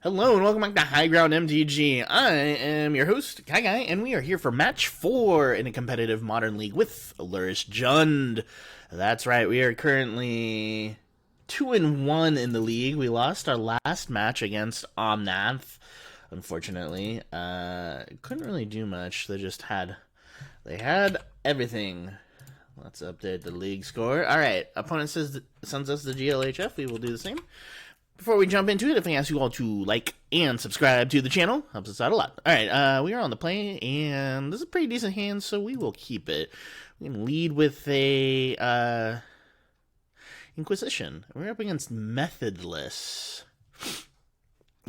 Hello and welcome back to High Ground MTG. I am your host, KyGuy, and we are here for match 4 in a competitive Modern League with Lurrus Jund. That's right, we are currently 2-1 in the league. We lost our last match against Omnath, unfortunately. Couldn't really do much. They had everything. Let's update the league score. Alright, opponent sends us the GLHF. We will do the same. Before we jump into it, if I ask you all to like and subscribe to the channel, helps us out a lot. Alright, we are on the play, and this is a pretty decent hand, so we will keep it. We can lead with a Inquisition. We're up against Methodless.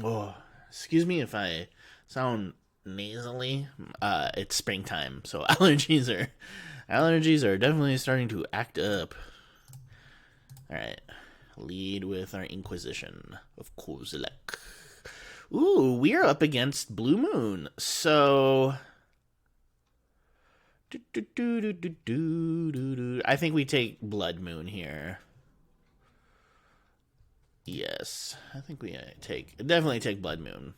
Oh, excuse me if I sound nasally. It's springtime, so allergies are definitely starting to act up. Alright. Lead with our Inquisition of Kozilek. Ooh, we are up against Blue Moon. So I think we take Blood Moon here. Yes, I think we definitely take Blood Moon.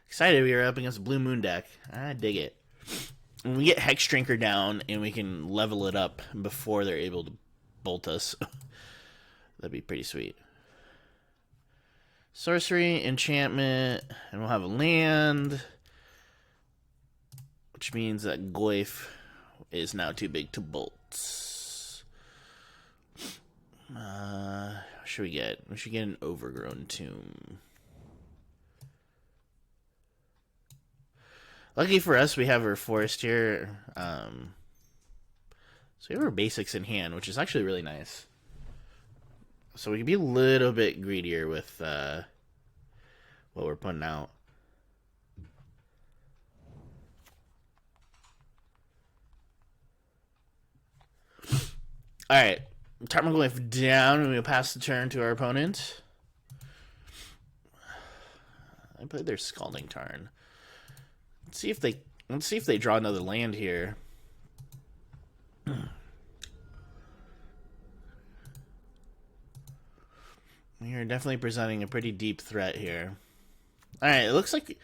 Excited we are up against Blue Moon deck. I dig it. And we get Hex Drinker down and we can level it up before they're able to bolt us. That'd be pretty sweet. Sorcery, enchantment, and we'll have a land, which means that Goyf is now too big to bolt. What should we get? We should get an Overgrown Tomb. Lucky for us, we have our forest here. So we have our basics in hand, which is actually really nice. So we can be a little bit greedier with what we're putting out. Alright. Tarmogoyf down, and we'll pass the turn to our opponent. I played their Scalding Tarn. Let's see if they draw another land here. We are definitely presenting a pretty deep threat here. Alright, it looks like...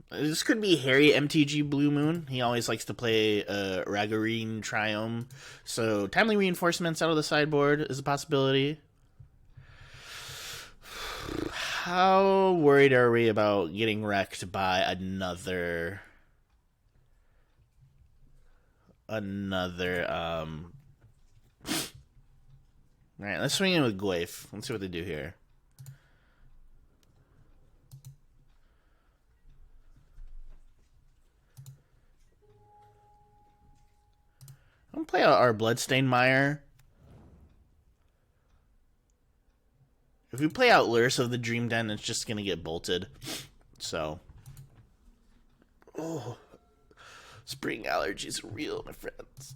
This could be Harry MTG Blue Moon. He always likes to play Ragarine Triome. So, Timely Reinforcements out of the sideboard is a possibility. How worried are we about getting wrecked by another... Alright, let's swing in with Goyf. Let's see what they do here. I'm gonna play out our Bloodstained Mire. If we play out Lurrus of the Dream Den, it's just gonna get bolted. So. Oh. Spring allergies are real, my friends.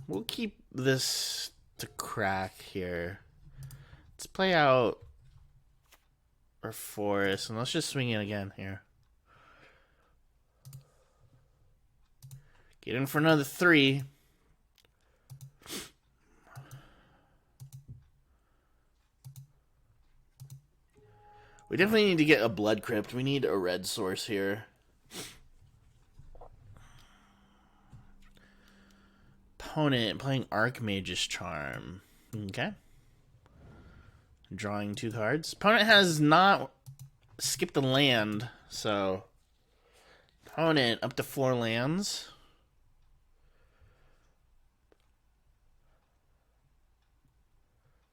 We'll keep this to crack here. Let's play out our forest, and let's just swing in again here. Get in for another 3. We definitely need to get a Blood Crypt. We need a red source here. Opponent playing Archmage's Charm. Okay. Drawing 2 cards. Opponent has not skipped a land, so opponent up to 4 lands.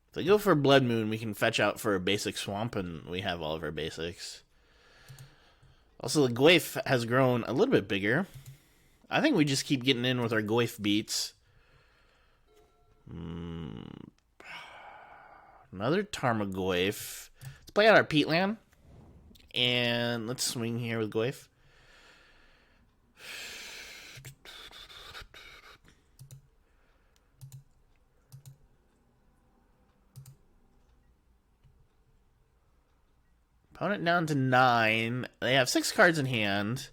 If they go for Blood Moon, we can fetch out for a basic swamp, and we have all of our basics. Also, the Goyf has grown a little bit bigger. I think we just keep getting in with our Goyf beats. Another Tarmogoyf. Let's play out our Peatland. And let's swing here with Goyf. Opponent down to 9. They have 6 cards in hand.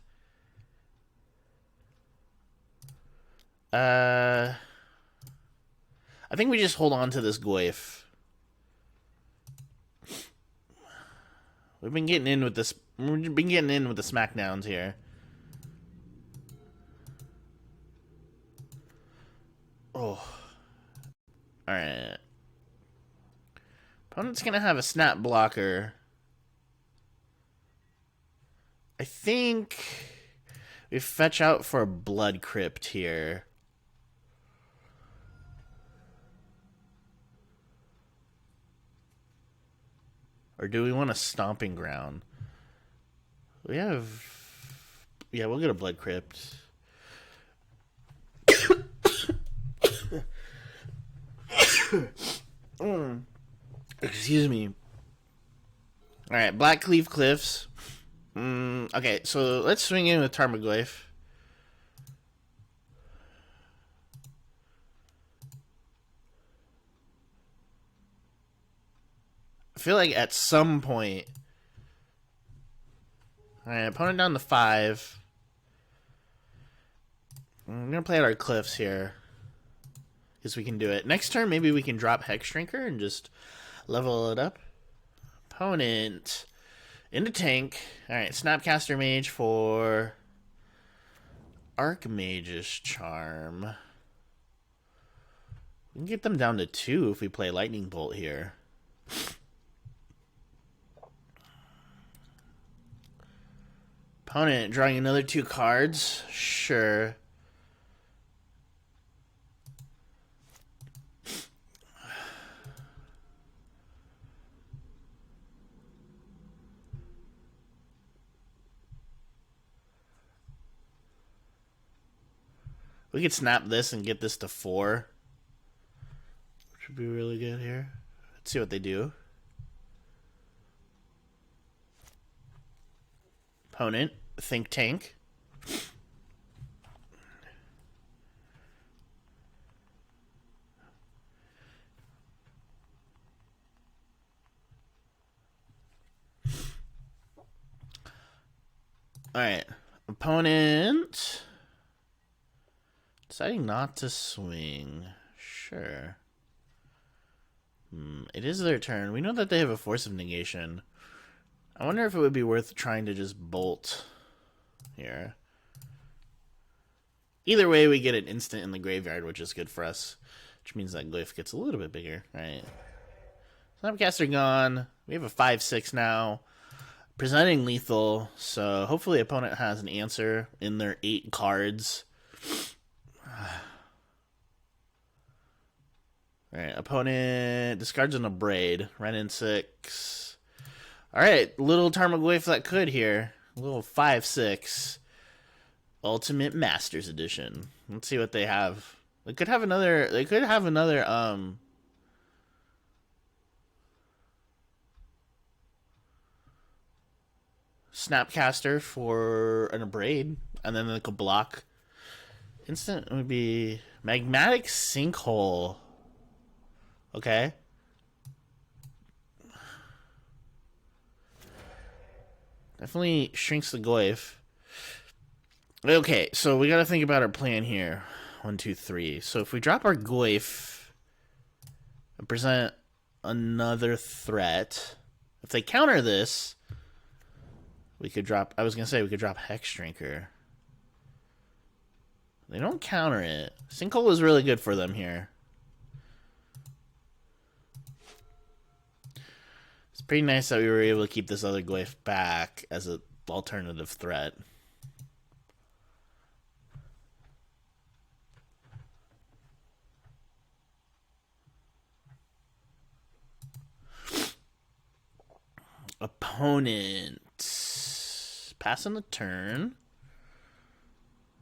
I think we just hold on to this Goyf. We've been getting in with this. We've been getting in with the smackdowns here. Oh. Alright. Opponent's gonna have a snap blocker. I think we fetch out for a Blood Crypt here. Or do we want a Stomping Ground? We have... Yeah, we'll get a Blood Crypt. Excuse me. Alright, Blackcleave Cliffs. Okay, so let's swing in with Tarmogoyf. I feel like at some point... Alright, opponent down to 5. I'm gonna play out our Cliffs here. Because we can do it. Next turn, maybe we can drop Hex Shrinker and just level it up. Opponent into tank. Alright, Snapcaster Mage for Archmage's Charm. We can get them down to 2 if we play Lightning Bolt here. Opponent drawing another 2 cards. Sure. We could snap this and get this to 4. Which would be really good here. Let's see what they do. Opponent, think tank. Alright. Opponent deciding not to swing. Sure. It is their turn. We know that they have a Force of Negation. I wonder if it would be worth trying to just bolt here. Either way, we get an instant in the graveyard, which is good for us. Which means that Glyph gets a little bit bigger. Right. Snapcaster gone. We have a 5/6 now. Presenting lethal. So hopefully opponent has an answer in their 8 cards. Alright, opponent discards an Abrade. Ren in 6. Alright, little Tarmogoyf that could here. A little 5/6. Ultimate Masters Edition. Let's see what they have. They could have another Snapcaster for an Abrade, and then they could block. Instant would be Magmatic Sinkhole. Okay. Definitely shrinks the Goyf. Okay, so we gotta think about our plan here. 1, 2, 3. So if we drop our Goyf and present another threat, if they counter this, we could drop... I was gonna say we could drop Hex Drinker. They don't counter it. Sinkhole is really good for them here. It's pretty nice that we were able to keep this other Goyf back as an alternative threat. Opponent passing the turn.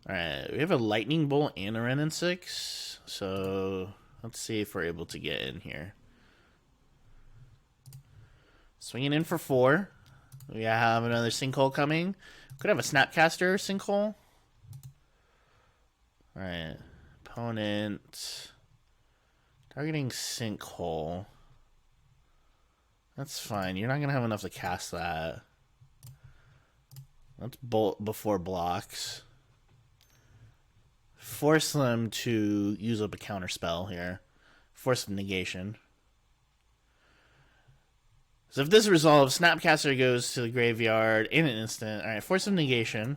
Alright, we have a Lightning Bolt and a Ren in 6. So let's see if we're able to get in here. Swinging in for 4. We have another Sinkhole coming. Could have a Snapcaster Sinkhole. Alright. Opponent targeting Sinkhole. That's fine. You're not going to have enough to cast that. Let's bolt before blocks. Force them to use up a counter spell here. Force of Negation. So if this resolves, Snapcaster goes to the graveyard in an instant. Alright, Force of Negation.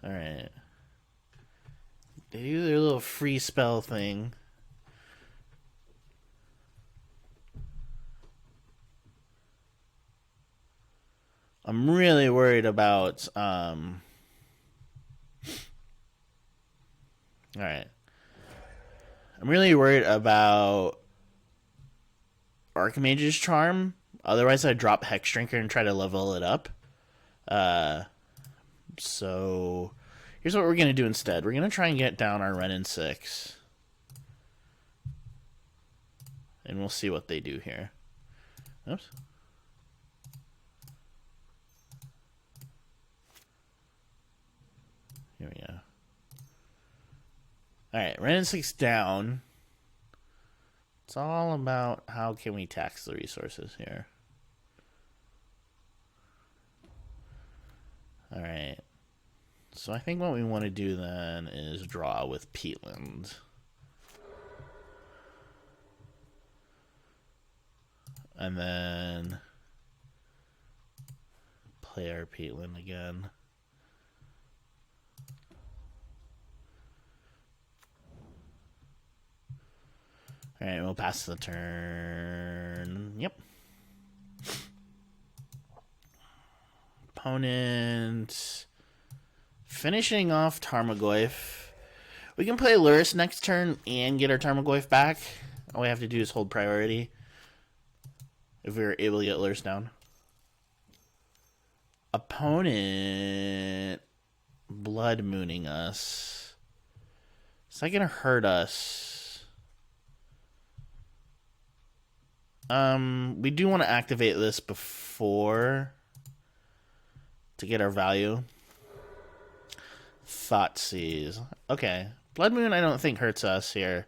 Alright. They do their little free spell thing. I'm really worried about, Alright. I'm really worried about Archmage's Charm. Otherwise, I'd drop Hex Drinker and try to level it up. So, here's what we're going to do instead. We're going to try and get down our Wrenn and 6. And we'll see what they do here. Oops. Here we go. Alright, Wrenn and 6 down. It's all about how can we tax the resources here. Alright. So I think what we want to do then is draw with Peatland. And then play our Peatland again. Alright, we'll pass the turn. Yep. Opponent finishing off Tarmogoyf. We can play Lurrus next turn and get our Tarmogoyf back. All we have to do is hold priority if we were able to get Lurrus down. Opponent Blood Mooning us. Is that going to hurt us? We do want to activate this before to get our value. Thoughtseize. Okay. Blood Moon I don't think hurts us here.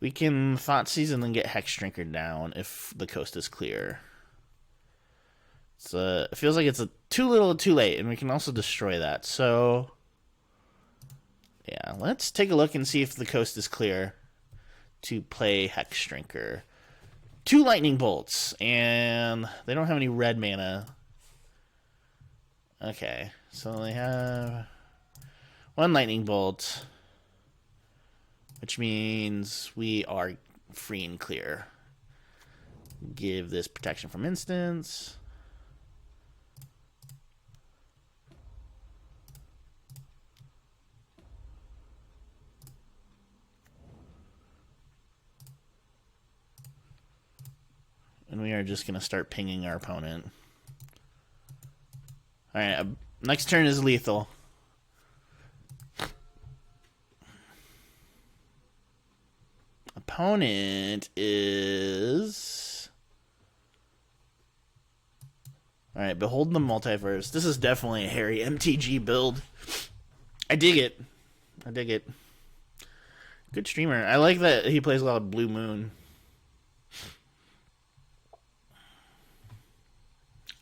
We can Thoughtseize and then get Hex Drinker down if the coast is clear. It feels like it's too little too late, and we can also destroy that. So, yeah, let's take a look and see if the coast is clear to play Hex Drinker. 2 lightning bolts, and they don't have any red mana. Okay, so they have 1 lightning bolt, which means we are free and clear. Give this protection from instants. And we are just going to start pinging our opponent. Alright, next turn is lethal. Opponent is... Alright, Behold the Multiverse. This is definitely a hairy MTG build. I dig it. I dig it. Good streamer. I like that he plays a lot of Blue Moon.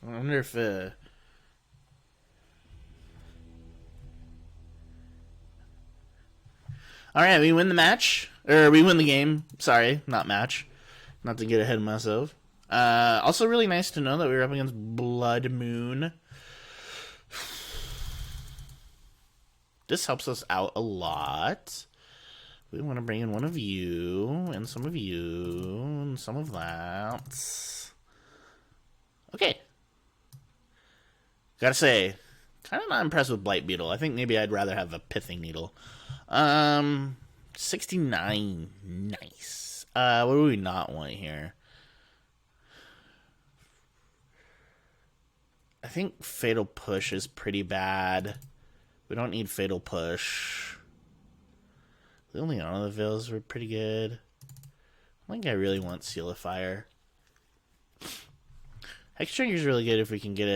I wonder if Alright, we win the match. Or we win the game. Sorry, not match. Not to get ahead of myself. Also really nice to know that we were up against Blood Moon. This helps us out a lot. We want to bring in one of you, and some of you, and some of that. Okay. Gotta say, kind of not impressed with Blight Beetle. I think maybe I'd rather have a Pithing Needle. 69. Nice. What do we not want here? I think Fatal Push is pretty bad. We don't need Fatal Push. The only one of the Veils were pretty good. I think I really want Seal of Fire. Hex Drinker is really good if we can get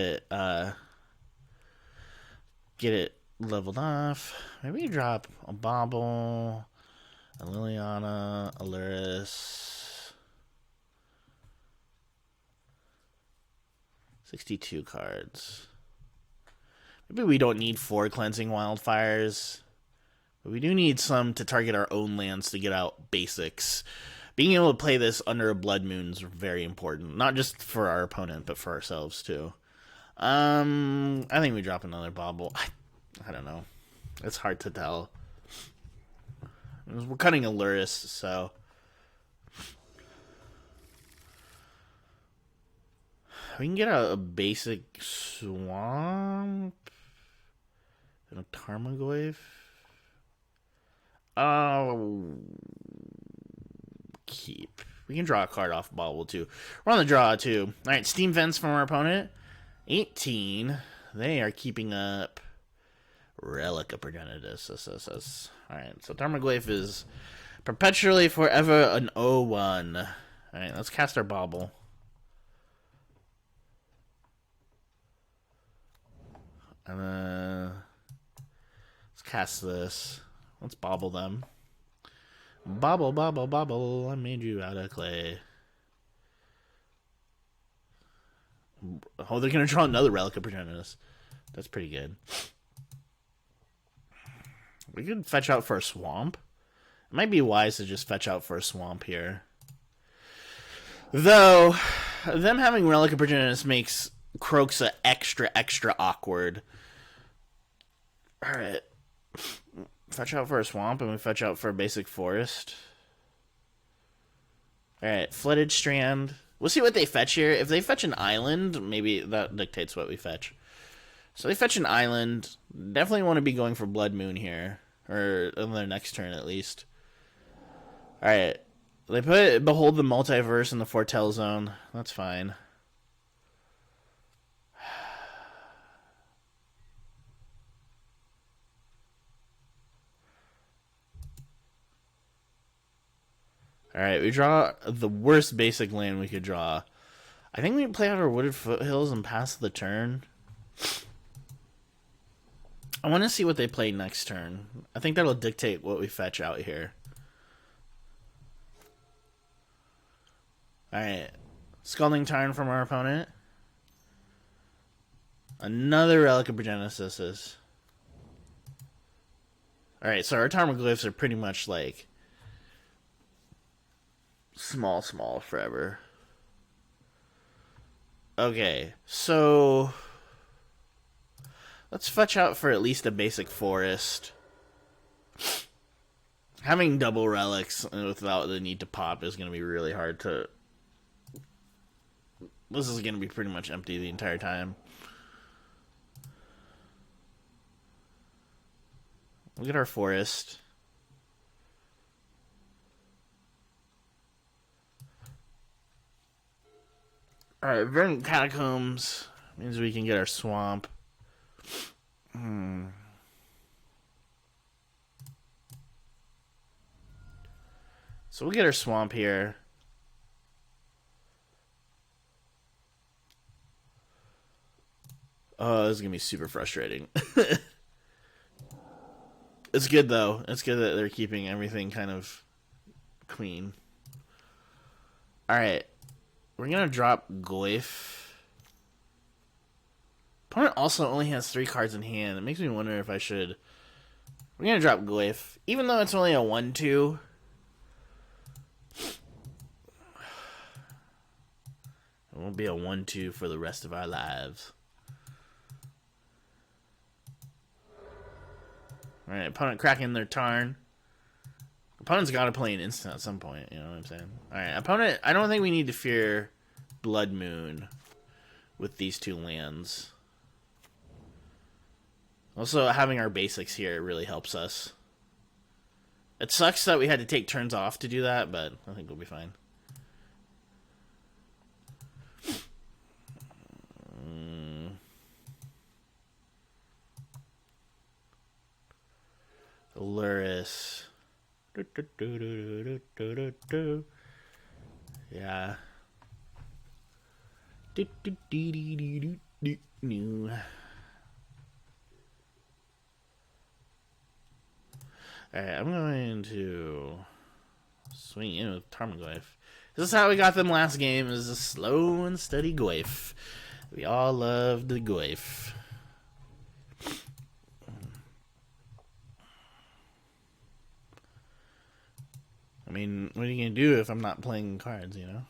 it leveled off. Maybe drop a Bobble, a Liliana, a Lurrus. 62 cards. Maybe we don't need 4 Cleansing Wildfires. But we do need some to target our own lands to get out basics. Being able to play this under a Blood Moon is very important. Not just for our opponent, but for ourselves, too. I think we drop another Bobble. I don't know. It's hard to tell. We're cutting a Lurrus, so... We can get a basic Swamp and a Tarmogoyf. Keep. We can draw a card off Bobble too. We're on the draw too. Alright, Steam Vents from our opponent. 18. They are keeping up Relica Progenitus. Alright, so Tarmogoyf is perpetually forever an 0-1. Alright, let's cast our Bobble. And let's cast this. Let's Bobble them. Bobble, bobble, bobble. I made you out of clay. Oh, they're gonna draw another Relic of Progenitus. That's pretty good. We could fetch out for a Swamp. It might be wise to just fetch out for a Swamp here. Though, them having Relic of Progenitus makes Kroxa extra awkward. Alright. Fetch out for a Swamp, and we fetch out for a basic Forest. Alright, Flooded Strand. We'll see what they fetch here. If they fetch an Island, maybe that dictates what we fetch. So they fetch an Island. Definitely want to be going for Blood Moon here. Or on their next turn, at least. Alright. They put Behold the Multiverse in the Foretell Zone. That's fine. Alright, we draw the worst basic land we could draw. I think we play out our Wooded Foothills and pass the turn. I want to see what they play next turn. I think that'll dictate what we fetch out here. Alright. Scalding Tarn from our opponent. Another Relic of Progenitus. Alright, so our Tarmogoyfs are pretty much like small forever. Okay, so let's fetch out for at least a basic Forest. Having double relics without the need to pop is going to be really hard to... This is going to be pretty much empty the entire time. Look at our Forest. Alright, Verdant Catacombs means we can get our Swamp. So we'll get our Swamp here. Oh, this is going to be super frustrating. It's good, though. It's good that they're keeping everything kind of clean. Alright. We're going to drop Goyf. Opponent also only has 3 cards in hand. It makes me wonder if I should... We're going to drop Goyf. Even though it's only a 1-2. It won't be a 1-2 for the rest of our lives. Alright, opponent cracking their Tarn. Opponent's got to play an instant at some point, you know what I'm saying? Alright, opponent, I don't think we need to fear Blood Moon with these 2 lands. Also, having our basics here really helps us. It sucks that we had to take turns off to do that, but I think we'll be fine. Lurrus. Yeah. Alright, I'm going to swing in with Tarmogoyf. This is how we got them last game, is a slow and steady Goyf. We all loved the Goyf. mean, what are you going to do if I'm not playing cards, you know?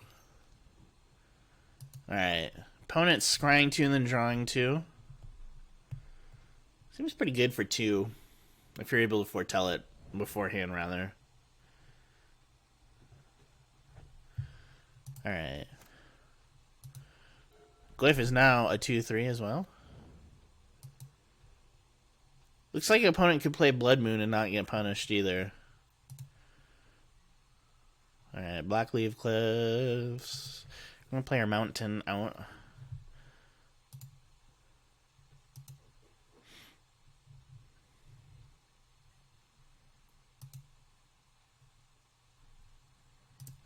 Alright. Opponent scrying 2 and then drawing 2. Seems pretty good for 2. If you're able to foretell it beforehand, rather. Alright. Glyph is now a 2-3 as well. Looks like an opponent could play Blood Moon and not get punished either. Alright, Black Leaf Cliffs. I'm going to play our Mountain out.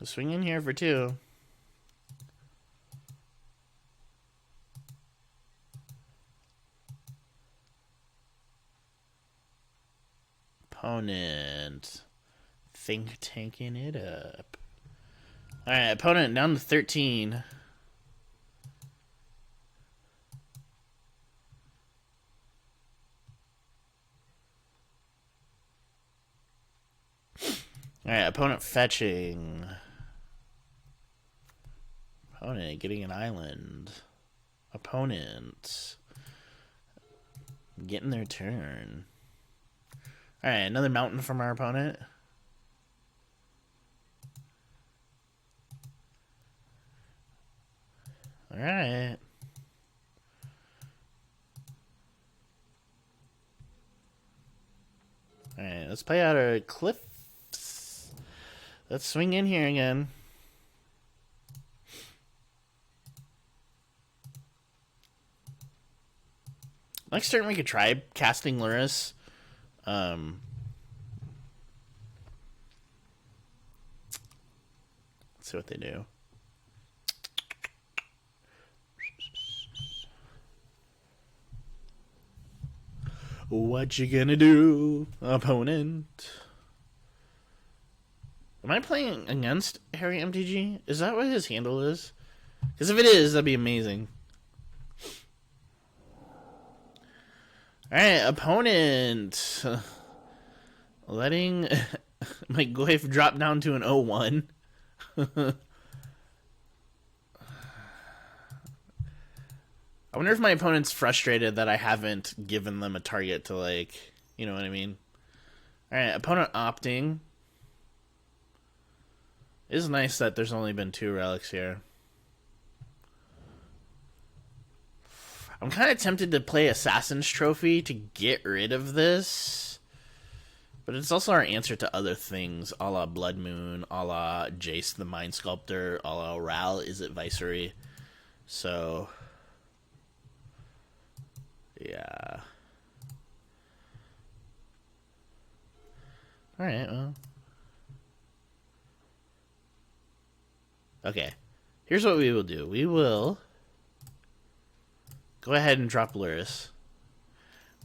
Swing in here for 2. Opponent think tanking it up. Alright, opponent down to 13. Alright, opponent fetching. Opponent getting an island. Opponent getting their turn. Alright, another mountain from our opponent. Alright. Alright, let's play out our cliffs. Let's swing in here again. Next turn we could try casting Lurrus. Let's see what they do. What you gonna do, opponent? Am I playing against Harry MTG? Is that what his handle is? Because if it is, that'd be amazing. Alright, opponent. Letting my Glyph drop down to an 0-1. I wonder if my opponent's frustrated that I haven't given them a target to, like, you know what I mean? Alright, opponent opting. It is nice that there's only been 2 relics here. I'm kind of tempted to play Assassin's Trophy to get rid of this. But it's also our answer to other things, a la Blood Moon, a la Jace the Mind Sculptor, a la Ral Is It Viceroy. So, yeah. Alright, well. Okay. Here's what we will do. We will go ahead and drop Lurrus.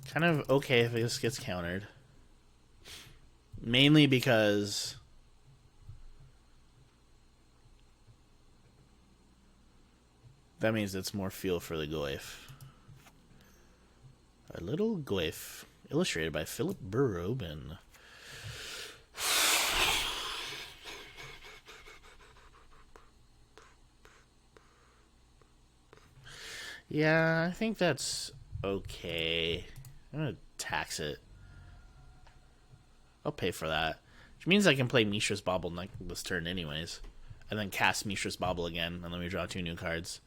Kind of okay if this gets countered. Mainly because that means it's more fuel for the Glyph. A little Glyph, illustrated by Philip Burrobin. Yeah, I think that's okay. I'm gonna tax it. I'll pay for that. Which means I can play Mishra's Bauble this turn anyways. And then cast Mishra's Bauble again, and then we draw 2 new cards.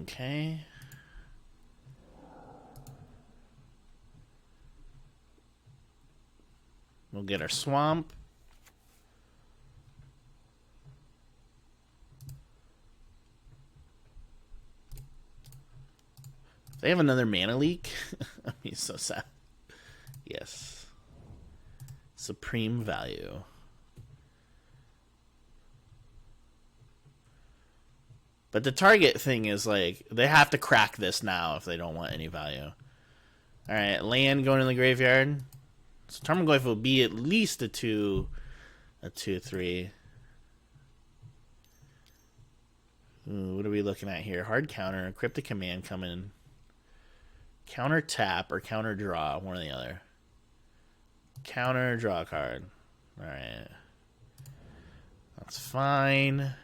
Okay. We'll get our Swamp. They have another mana leak. I'd be so sad. Yes. Supreme value. But the target thing is like they have to crack this now if they don't want any value. Alright, land going in the graveyard. So Tarmogoyf will be at least a 2/3. Ooh, what are we looking at here? Hard counter, cryptic command coming. Counter tap or counter draw, one or the other. Counter, draw a card. Alright. That's fine.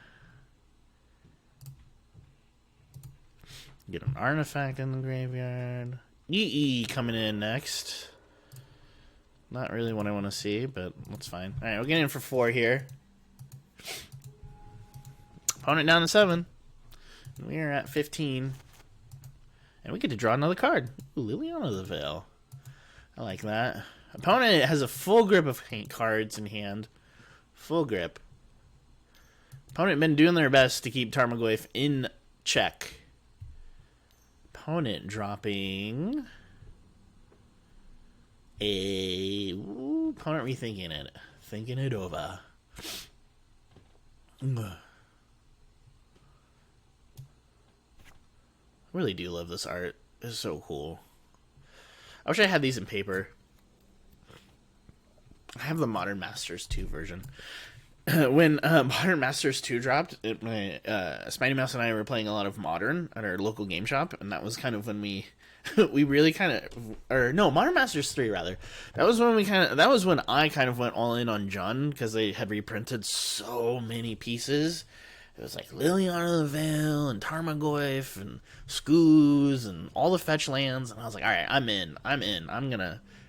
Get an artifact in the graveyard. EE coming in next. Not really what I want to see, but that's fine. Alright, we're getting in for 4 here. Opponent down to 7. We are at 15. And we get to draw another card. Ooh, Liliana of the Veil. I like that. Opponent has a full grip of cards in hand. Full grip. Opponent been doing their best to keep Tarmogoyf in check. Opponent dropping a... Ooh, opponent rethinking it. Thinking it over. I really do love this art. It's so cool. I wish I had these in paper. I have the Modern Masters 2 version. When Modern Masters 2 dropped, Spidey Mouse and I were playing a lot of Modern at our local game shop, and that was kind of when we really kind of, or no, Modern Masters 3 rather. That was when I kind of went all in on Jund, because they had reprinted so many pieces. It was like Liliana of the Veil and Tarmogoyf and Skoos and all the fetch lands, and I was like, all right, I'm in.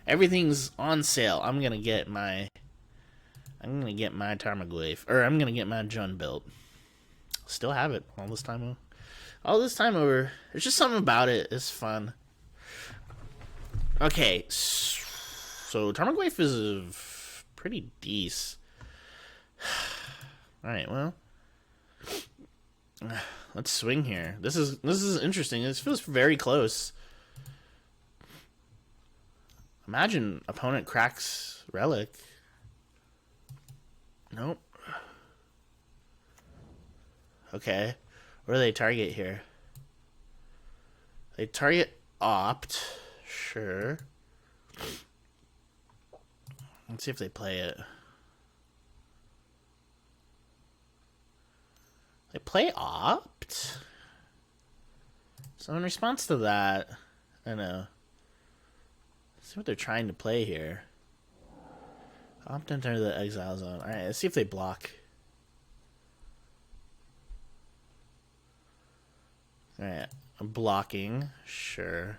Everything's on sale. I'm gonna get my Tarmogoyf, or I'm gonna get my Jund built. Still have it all this time over. There's just something about it. It's fun. Okay, so Tarmogoyf is pretty decent. All right, well, let's swing here. This is interesting. This feels very close. Imagine opponent cracks Relic. Nope. Okay. What do they target here? They target Opt. Sure. Let's see if they play it. They play Opt? So in response to that, I know. Let's see what they're trying to play here. Opt enter the exile zone. Alright, let's see if they block. Alright, I'm blocking. Sure.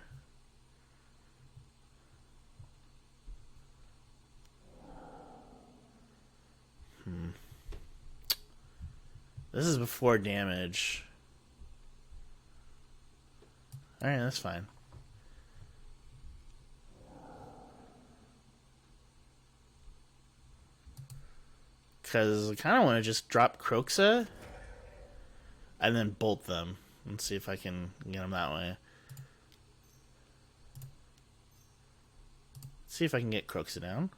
This is before damage. Alright, that's fine. Because I kind of want to just drop Kroxa and then bolt them and see if I can get them that way. See if I can get Kroxa down.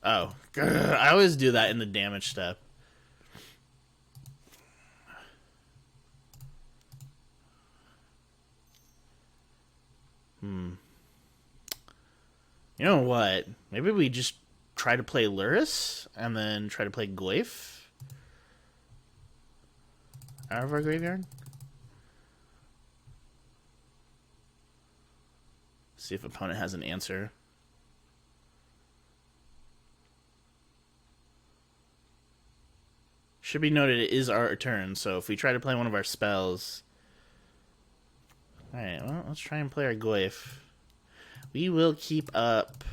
Oh, I always do that in the damage step. You know what? Maybe we just try to play Lurrus and then try to play Goyf out of our graveyard. See if opponent has an answer. Should be noted it is our turn, so if we try to play one of our spells... Alright, well, let's try and play our Goyf. We will keep up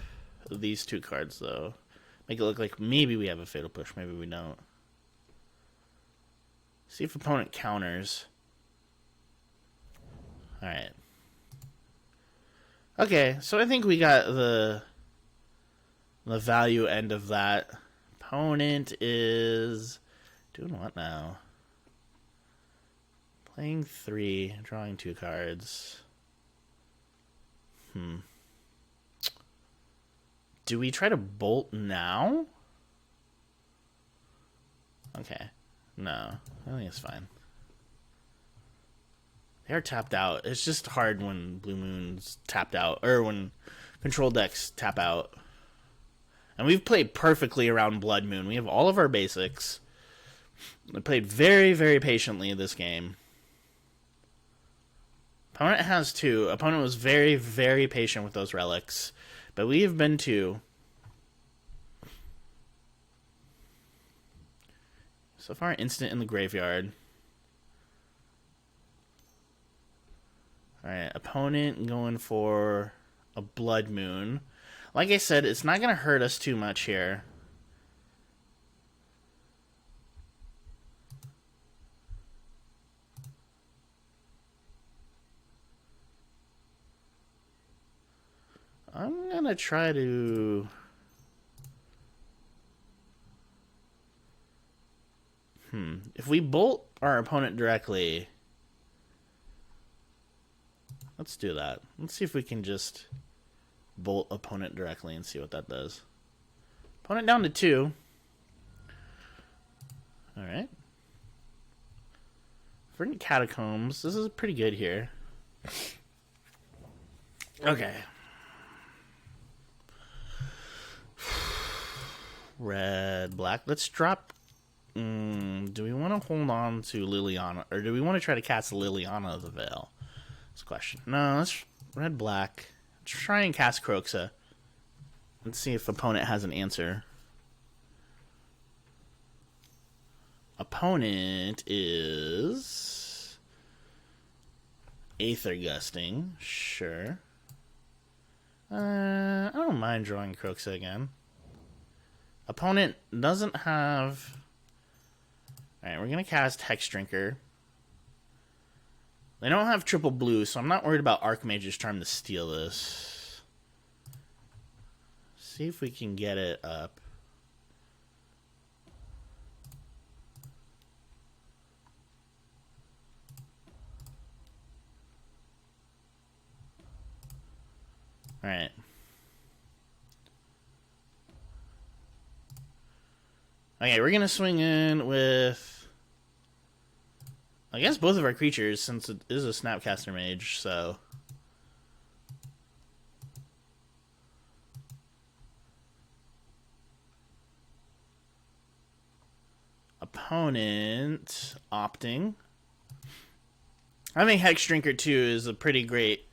these 2 cards, though. Make it look like maybe we have a Fatal Push, maybe we don't. See if opponent counters. Alright. Okay, so I think we got the value end of that. Opponent is doing what now? Playing 3, drawing 2 cards. Do we try to bolt now? Okay. No, I think it's fine. They're tapped out. It's just hard when Blue Moon's tapped out, or when control decks tap out. And we've played perfectly around Blood Moon. We have all of our basics. We played very, very patiently this game. Opponent has 2. Opponent was very, very patient with those relics. But we have been to... So far, instant in the graveyard. Alright, opponent going for a Blood Moon. Like I said, it's not going to hurt us too much here. I'm going to try to... If we bolt our opponent directly... Let's do that. Let's see if we can just bolt opponent directly and see what that does. Opponent down to 2. Alright. Verdant Catacombs. This is pretty good here. Okay. Red, black. Let's drop... do we want to hold on to Liliana? Or do we want to try to cast Liliana of the Veil? That's the question. No, let's red, black. Let's try and cast Croxa. Let's see if opponent has an answer. Opponent is... Aether Gusting. Sure. I don't mind drawing Croxa again. Opponent doesn't have... Alright, we're going to cast Hex Drinker. They don't have triple blue, so I'm not worried about Archmage's Charm to steal this. See if we can get it up. Alright. Okay, we're going to swing in with... I guess both of our creatures, since it is a Snapcaster Mage, so... Opponent opting. I think Hex Drinker 2 is a pretty great...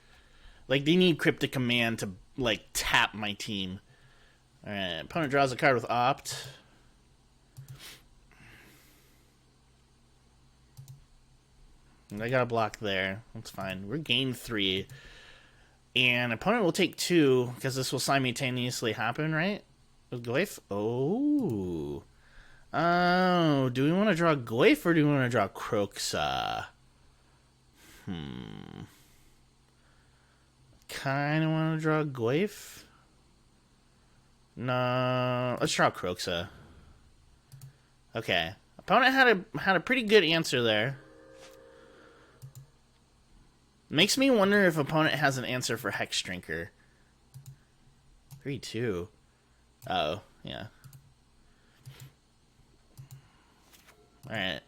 Like, they need Cryptic Command to, like, tap my team. Alright, opponent draws a card with Opt. I got a block there. That's fine. We're game 3. And opponent will take 2, because this will simultaneously happen, right? With Goyf? Oh. Oh, do we want to draw Goyf or do we want to draw Croxa? Kind of want to draw Goyf. No, let's draw Croxa. Okay. Opponent had a pretty good answer there. Makes me wonder if opponent has an answer for Hex Drinker. 3-2. Oh, yeah. Alright.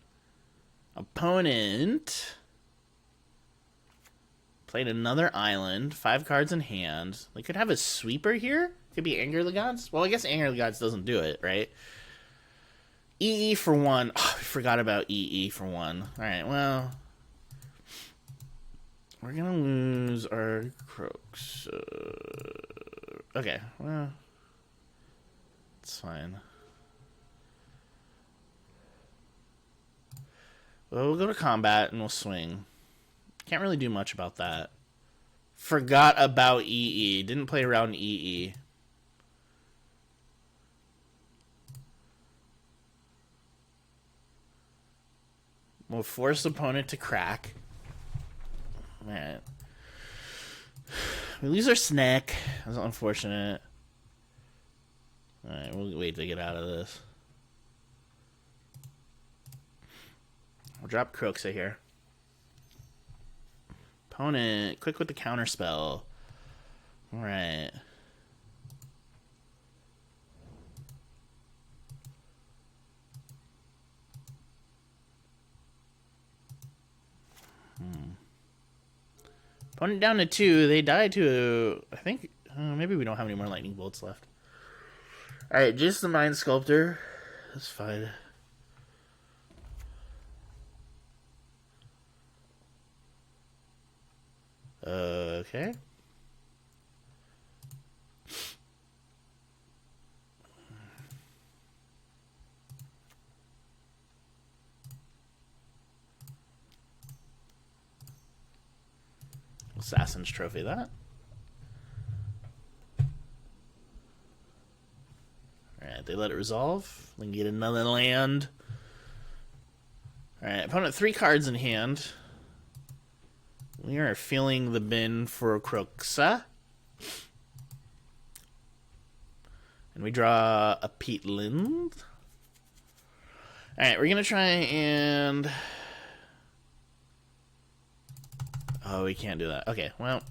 Opponent played another island. 5 cards in hand. They could have a sweeper here. Could be Anger of the Gods. Well, I guess Anger of the Gods doesn't do it, right? EE for 1. Oh, I forgot about EE for 1. Alright, well... We're gonna lose our Croaks. Okay, well... It's fine. Well, we'll go to combat and we'll swing. Can't really do much about that. Forgot about EE. Didn't play around EE. We'll force opponent to crack. Alright. We lose our snack. That's unfortunate. Alright, we'll wait to get out of this. I'll drop Croxa here. Opponent, quick with the counter spell. Alright. Opponent down to 2. They died to, I think, maybe we don't have any more lightning bolts left. Alright, just the Mind Sculptor. That's fine. Okay. Assassin's Trophy that. Alright, they let it resolve. They can get another land. Alright, opponent 3 cards in hand. We are feeling the bin for Kroxa. And we draw a Peatland. Alright, we're going to try and... Oh, we can't do that. Okay, well...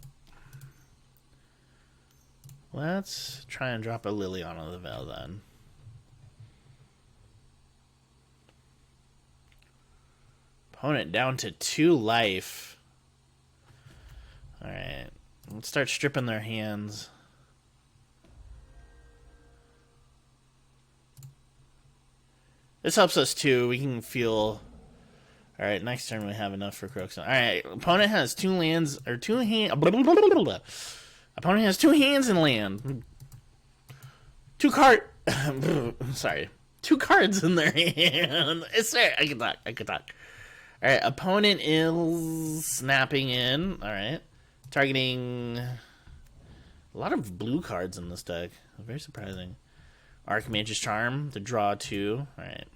Let's try and drop a Liliana the Veil then. Opponent down to 2 life. Alright, let's start stripping their hands. This helps us too. We can feel... Alright, next turn we have enough for Kroxa. Alright, opponent has 2 lands, or 2 hands... Opponent has 2 hands in land. 2 Sorry. 2 cards in their hand. It's there. I can talk. Alright, opponent is snapping in. Alright. Targeting a lot of blue cards in this deck. Very surprising. Archmage's Charm to draw 2. Alright.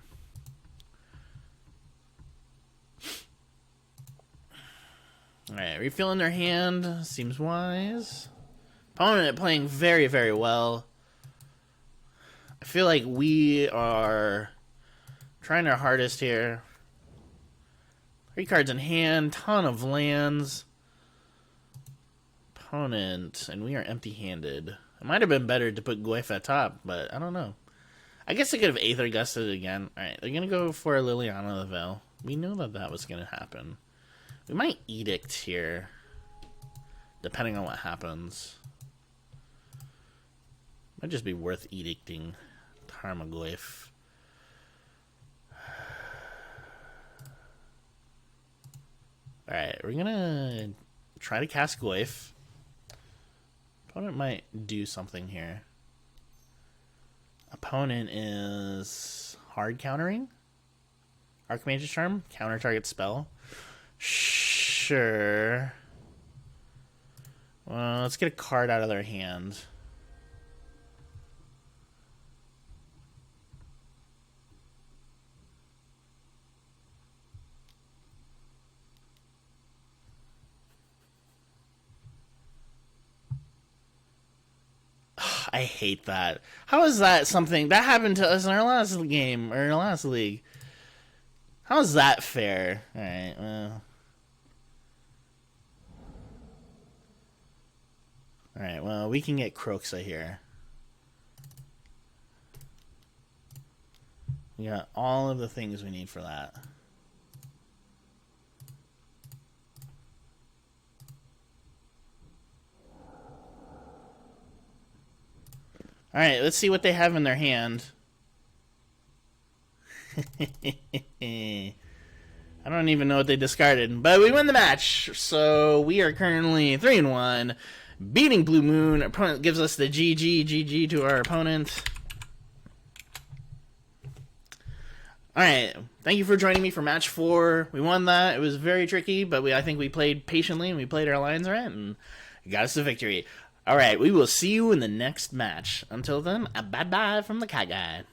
Alright, refilling their hand. Seems wise. Opponent playing very, very well. I feel like we are trying our hardest here. 3 cards in hand, ton of lands. Opponent, and we are empty-handed. It might have been better to put Goyf at top, but I don't know. I guess I could have Aether Gusted again. Alright, they're going to go for Liliana the Veil. We knew that that was going to happen. We might Edict here, depending on what happens. Might just be worth Edicting Tarmogoyf. Alright, we're gonna try to cast Goyf. Opponent might do something here. Opponent is hard countering. Archmage's Charm, counter target spell. Sure. Well, let's get a card out of their hand. I hate that. How is that something that happened to us in our last game or in our last league? How is that fair? All right, well. All right, well, we can get Kroxa here. We got all of the things we need for that. All right, let's see what they have in their hand. I don't even know what they discarded, but we win the match. So we are currently 3-1, beating Blue Moon. Our opponent gives us the GG to our opponent. All right, thank you for joining me for match 4. We won that. It was very tricky, but I think we played patiently and we played our lines right and got us the victory. All right, we will see you in the next match. Until then, bye-bye from the KyGuy.